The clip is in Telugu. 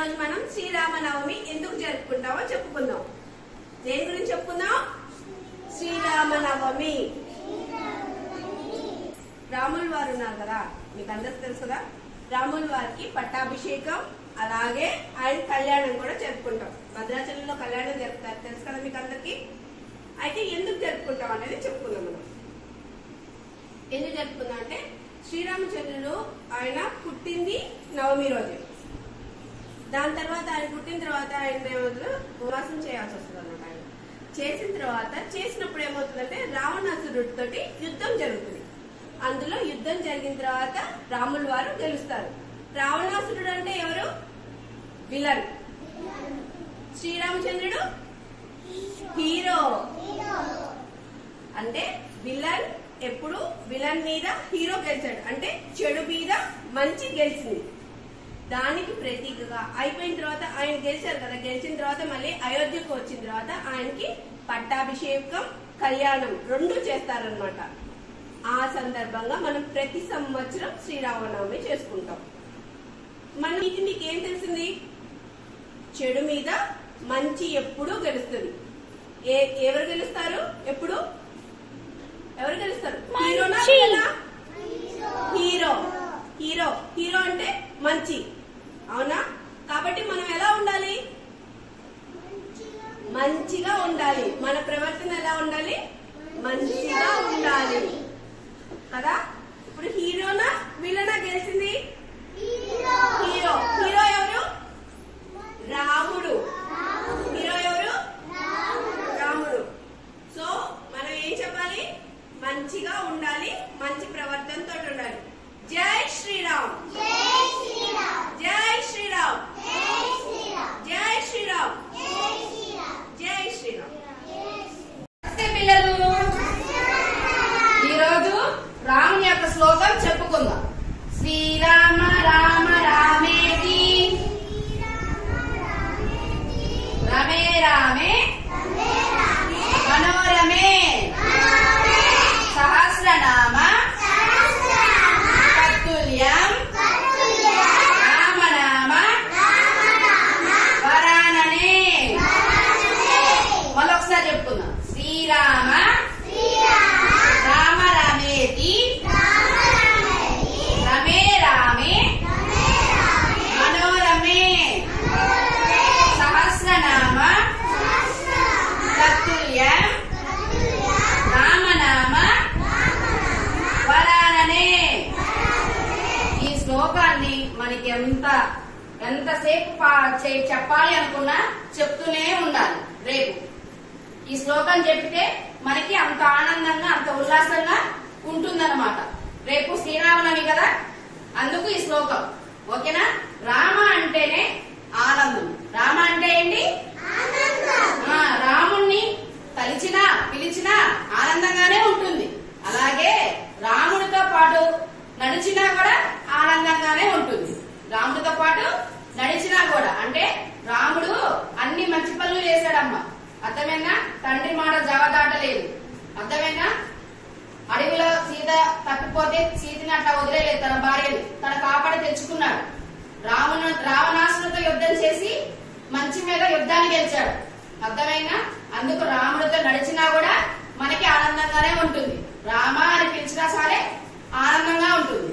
రోజు మనం శ్రీరామనవమి ఎందుకు జరుపుకుంటామో చెప్పుకుందాం. దేని గురించి చెప్పుకుందాం? శ్రీరామనవమి. రాముల వారు ఉన్నారు కదా, మీకు అందరికి తెలుసు కదా. రాముల వారికి పట్టాభిషేకం, అలాగే ఆయన కళ్యాణం కూడా జరుపుకుంటాం. భద్రాచలంలో కళ్యాణం జరుపుతారు, తెలుసు కదా మీకు అందరికి. అయితే ఎందుకు జరుపుకుంటాం అనేది చెప్పుకుందాం. మనం ఎందుకు జరుపుకుందాం అంటే, శ్రీరామచంద్రుడు ఆయన పుట్టింది నవమి రోజు. దాని తర్వాత ఆయన పుట్టిన తర్వాత ఆయన వనవాసం చేయాల్సి వస్తుంది అన్నమాట. ఆయన చేసిన తర్వాత చేసినప్పుడు ఏమవుతుందంటే రావణాసురుడితో యుద్ధం జరుగుతుంది. అందులో యుద్ధం జరిగిన తర్వాత రాముల వారు గెలుస్తారు. రావణాసురుడు అంటే ఎవరు? విలన్. శ్రీరామచంద్రుడు హీరో. అంటే విలన్ ఎప్పుడు విలన్ మీద హీరో గెలిచాడు అంటే చెడు మీద మంచి గెలిచింది. దానికి ప్రతీకగా అయిపోయిన తర్వాత ఆయన గెలిచారు కదా, గెలిచిన తర్వాత మళ్ళీ అయోధ్యకు వచ్చిన తర్వాత ఆయనకి పట్టాభిషేకం, కళ్యాణం రెండు చేస్తారనమాట. ఆ సందర్భంగా మనం ప్రతి సంవత్సరం శ్రీరామనవమి చేసుకుంటాం. మనం ఇది మీకేం తెలిసింది? చెడు మీద మంచి ఎప్పుడూ గెలుస్తుంది. ఎవరు గెలుస్తారు? ఎప్పుడు ఎవరు గెలుస్తారు? హీరోనా? హీరో. హీరో హీరో అంటే మంచి, అవునా? కాబట్టి మనం ఎలా ఉండాలి? మంచిగా ఉండాలి. మన ప్రవర్తన ఎలా ఉండాలి? మంచిగా ఉండాలి కదా. ఇప్పుడు హీరోనా విలనా గెలిచింది? హీరో. హీరో ఎవరు? రాముడు. హీరో ఎవరు? రాముడు. సో మనం ఏం చెప్పాలి? మంచిగా ఉండాలి, మంచి ప్రవర్తనతో ఉండాలి. జై శ్రీరామ్. జై శ్రీరామ్. జై శ్రీరామ్. జై శ్రీరామ్. జై శ్రీరామ్. పిల్లలు, ఈరోజు రాముని యొక్క శ్లోకం చెప్పుకుందాం. శ్రీరామ రామ రామేతి రమే రామే మనోరమే సహస్రనామ తత్తుల్యం రామనామ వరాననే. మళ్ళొకసారి చెప్పుకుందాం. శ్రీరామ రామ రామేతి రమే రామే మనోరమే సహస్రనామ తత్తుల్యం రామనామ వరాననే. ఈ శ్లోకాన్ని మనకి ఎంతసేపు చెప్పాలి అనుకున్నా చెప్తూనే ఉండాలి. రేపు ఈ శ్లోకం చెప్తే మనకి అంత ఆనందంగా, అంత ఉల్లాసంగా ఉంటుందన్నమాట. రేపు శ్రీరామనవమి కదా, అందుకు ఈ శ్లోకం. ఓకేనా? రామ అంటేనే ఆనందం. రామ అంటే ఏంటి? రాముణ్ణి తలిచినా పిలిచినా ఆనందంగానే ఉంటుంది. అలాగే రాముడితో పాటు నడిచినా కూడా ఆనందంగానే ఉంటుంది. రాముడితో పాటు నడిచినా కూడా అంటే రాముడు అన్ని మంచి పనులు చేశాడమ్మా. అర్థమైనా? తండ్రి మాట జవదాటలేదు. అర్థమైనా? అడవిలో సీత తప్పిపోతే సీతని అట్లా వదిలేదు. తన భార్యను తన కాపాడి తెచ్చుకున్నాడు. రావణాసురుడితో యుద్ధం చేసి మంచి మీద యుద్ధాన్ని గెలిచాడు. అర్థమైనా? అందుకు రాముడితో నడిచినా కూడా మనకి ఆనందంగానే ఉంటుంది. రామ అని పిలిచినా సరే ఆనందంగా ఉంటుంది.